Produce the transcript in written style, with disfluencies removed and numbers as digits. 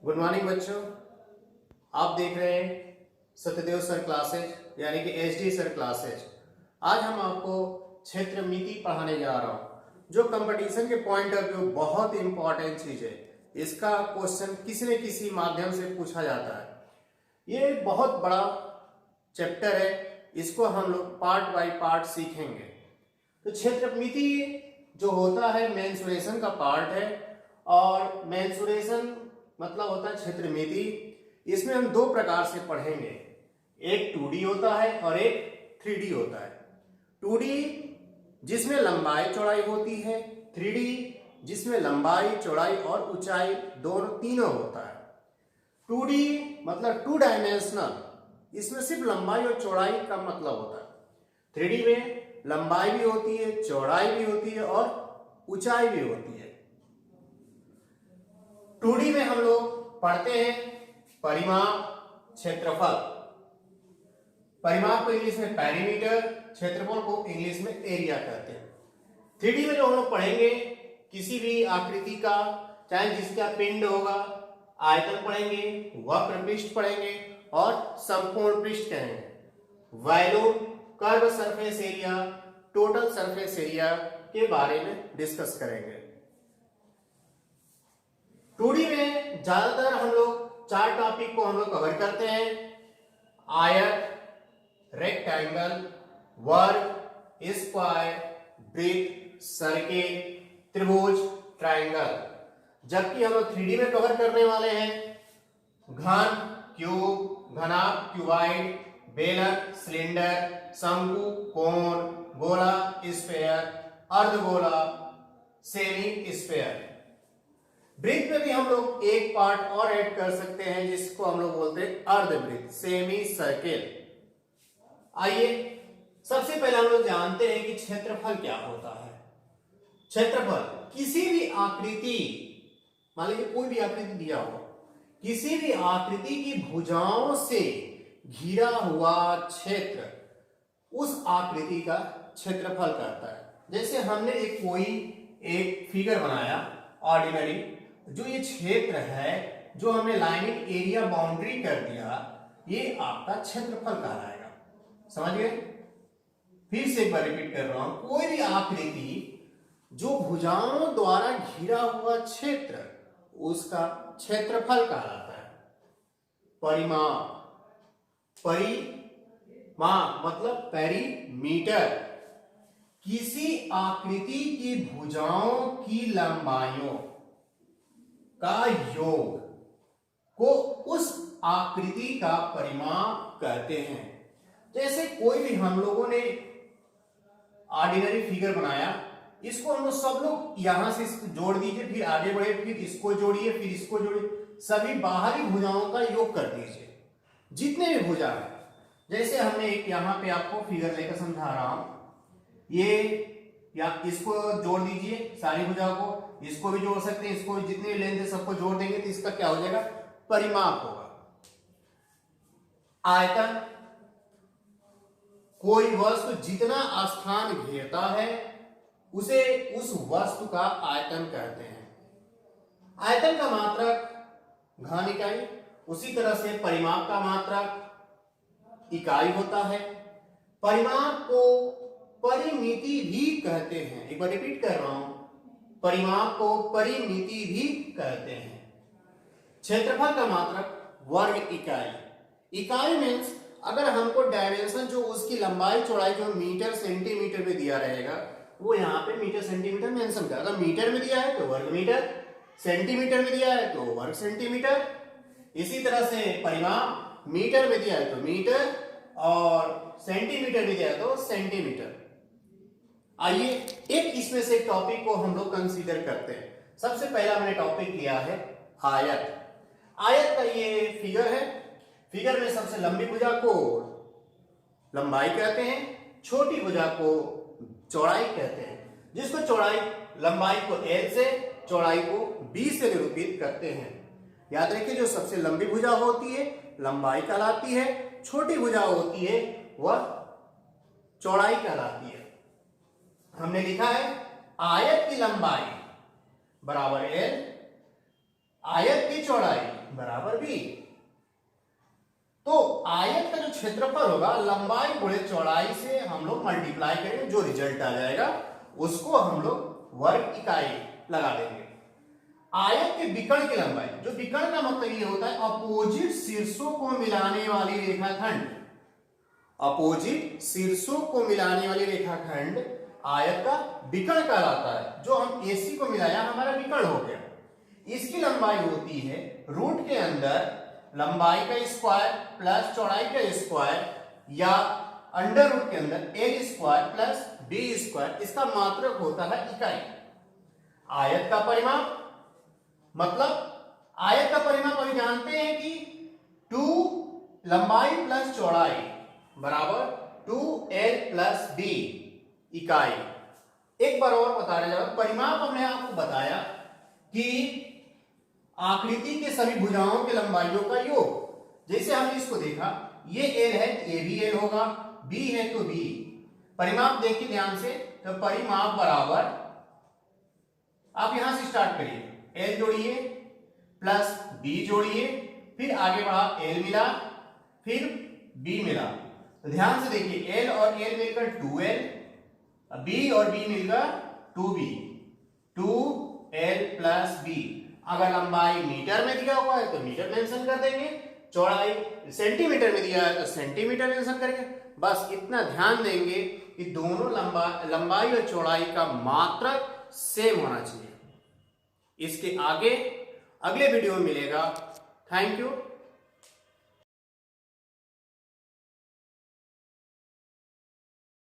Good morning बच्चों, आप देख रहे हैं सत्यदेव सर क्लासेज यानी कि एचडी सर क्लासेज। आज हम आपको क्षेत्रमिति पढ़ाने जा रहा हूं, जो कंपटीशन के पॉइंट ऑफ व्यू बहुत इंपॉर्टेंट चीज है। इसका क्वेश्चन किसी न किसी माध्यम से पूछा जाता है। ये बहुत बड़ा चैप्टर है, इसको हम लोग पार्ट बाय पार्ट सीखेंगे। तो क्षेत्रमिति जो होता है मेंसुरेशन का पार्ट है, और मेंसुरेशन मतलब होता है क्षेत्रमिति। इसमें हम दो प्रकार से पढ़ेंगे, एक 2D होता है और एक 3D होता है। 2D जिसमें लंबाई चौड़ाई होती है, 3D जिसमें लंबाई चौड़ाई और ऊंचाई तीनों होता है। 2D मतलब 2 डायमेंशनल, इसमें सिर्फ लंबाई और चौड़ाई का मतलब होता है। 3D में लंबाई भी होती है, चौड़ाई भी होती है और ऊंचाई भी होती है। 2D में हम लोग पढ़ते हैं परिमाप, क्षेत्रफल। परिमाप को इंग्लिश में पेरीमीटर, क्षेत्रफल को इंग्लिश में एरिया कहते हैं। 3D में जो हम लोग पढ़ेंगे किसी भी आकृति का, चाहे जिसका पिंड होगा, आयतन पढ़ेंगे, वक्र पृष्ठ पढ़ेंगे और संपूर्ण पृष्ठ कहेंगे। Volume, curve surface area, total surface area के बारे में डिस्कस करेंगे। 2D में ज्यादातर हम लोग 4 टॉपिक को हम लोग कवर करते हैं: आयत, रेक्टेंगल, वर्ग, स्क्वायर, वृत्त, सर्किल, त्रिभुज, ट्रायंगल। जबकि हम लोग 3D में कवर करने वाले हैं घन, क्यूब, घनाभ, क्यूबाइड, बेलक, सिलेंडर, शंकु, कोण, गोला, स्फीयर, अर्धगोला, सेमी स्फीयर। वृत्त में भी हम लोग एक पार्ट और ऐड कर सकते हैं, जिसको हम लोग बोलते हैं अर्धवृत्त, सेमी सर्किल। आइए सबसे पहले हम लोग जानते हैं कि क्षेत्रफल क्या होता है। क्षेत्रफल किसी भी आकृति, मान लीजिए कोई भी आकृति दिया हो, किसी भी आकृति की भुजाओं से घिरा हुआ क्षेत्र उस आकृति का क्षेत्रफल कहता है। जैसे हमने एक फिगर बनाया ऑर्डिनरी, जो ये क्षेत्र है, जो हमने लाइनिंग एरिया बाउंड्री कर दिया, ये आपका क्षेत्रफल कहलाएगा। समझ गए? फिर से एक बार रिपीट कर रहा हूं, कोई भी आकृति जो भुजाओं द्वारा घिरा हुआ क्षेत्र, उसका क्षेत्रफल कहलाता है। परिमाप, परिमाप मतलब पेरीमीटर, किसी आकृति की भुजाओं की लंबाइयों का योग को उस आकृति का परिमाप कहते हैं। जैसे कोई भी हम लोगों ने ऑर्डिनरी फिगर बनाया, इसको हम लोग सब लोग यहां से जोड़ दीजिए, फिर आगे बढ़े, फिर इसको जोड़िए, फिर इसको जोड़िए, सभी बाहरी भुजाओं का योग कर दीजिए, जितने भी भुजा है। जैसे हमने एक यहां पे आपको फिगर लेकर समझा रहा हूं, ये या इसको जोड़ दीजिए सारी भुजाओं को, इसको भी जोड़ सकते हैं, इसको भी, जितने लेंथ है सबको जोड़ देंगे तो इसका क्या हो जाएगा? परिमाप होगा। आयतन, कोई वस्तु जितना स्थान घेरता है उसे उस वस्तु का आयतन कहते हैं। आयतन का मात्रक घन इकाई, उसी तरह से परिमाप का मात्रक इकाई होता है। परिमाप को परिमिति भी कहते हैं। एक बार रिपीट कर रहा हूं, परिमाप को परिमिति भी कहते हैं। क्षेत्रफल का मात्रक वर्ग इकाई। इकाई मींस अगर हमको डायमेंशन जो उसकी लंबाई चौड़ाई जो मीटर सेंटीमीटर में दिया रहेगा, वो यहाँ पे मीटर सेंटीमीटर मेंशन कर। अगर मीटर में दिया है तो वर्ग मीटर, सेंटीमीटर में दिया है तो वर्ग सेंटीमीटर। इसी तरह से परिमाप मीटर में दिया है तो मीटर, और सेंटीमीटर में दिया है तो सेंटीमीटर। आइए एक इसमें से टॉपिक को हम लोग कंसीडर करते हैं। सबसे पहला मैंने टॉपिक लिया है आयत। आयत का ये फिगर है। फिगर में सबसे लंबी भुजा को लंबाई कहते हैं, छोटी भुजा को चौड़ाई कहते हैं। जिसको चौड़ाई, लंबाई को L से, चौड़ाई को B से निरूपित करते हैं। याद रखिए, जो सबसे लंबी भुजा होती है लंबाई कहलाती है, छोटी भुजा होती है वह चौड़ाई कहलाती है। हमने लिखा है आयत की लंबाई बराबर L, आयत की चौड़ाई बराबर b। तो आयत का जो क्षेत्रफल होगा लंबाई गुणे चौड़ाई से हम लोग मल्टीप्लाई करेंगे, जो रिजल्ट आ जाएगा उसको हम लोग वर्ग इकाई लगा देंगे। आयत के विकर्ण की लंबाई, जो विकर्ण का मतलब ये होता है अपोजिट शीर्षों को मिलाने वाली रेखाखंड, अपोजिट शीर्षों को मिलाने वाली रेखाखंड आयत का विकर्ण कहलाता है। जो हम AC को मिलाया हमारा विकर्ण हो गया। इसकी लंबाई होती है रूट के अंदर लंबाई का स्क्वायर प्लस चौड़ाई का स्क्वायर या अंडर रूट के अंदर l square plus b square, इसका मात्रक होता है इकाई। आयत का परिमाप मतलब आयत का परिमाप अभी जानते हैं कि 2 लंबाई प्लस चौड़ाई बराबर 2l प्लस b इकाई। एक बार और बता रहे हैं, परिमाप हमने आपको बताया कि आकृति के सभी भुजाओं के लंबाइयों का योग। जैसे हमने इसको देखा, ये l है, ये भी l होगा, b है तो b। परिमाप देखिए ध्यान से, तो परिमाप बराबर, आप यहां से स्टार्ट करिए, l जोड़िए प्लस b जोड़िए, फिर आगे बढ़ा l मिला, फिर b मिला। तो ध्यान से देखिए, l और l मिलकर 2l, b और b मिलकर 2b, 2l प्लस b। अगर लंबाई मीटर में दिया हुआ है तो मीटर मेंशन कर देंगे, चौड़ाई सेंटीमीटर में दिया है तो सेंटीमीटर मेंशन करेंगे। बस इतना ध्यान देंगे कि दोनों लंबाई और चौड़ाई का मात्रक सेम होना चाहिए। इसके आगे अगले वीडियो में मिलेगा। Thank you.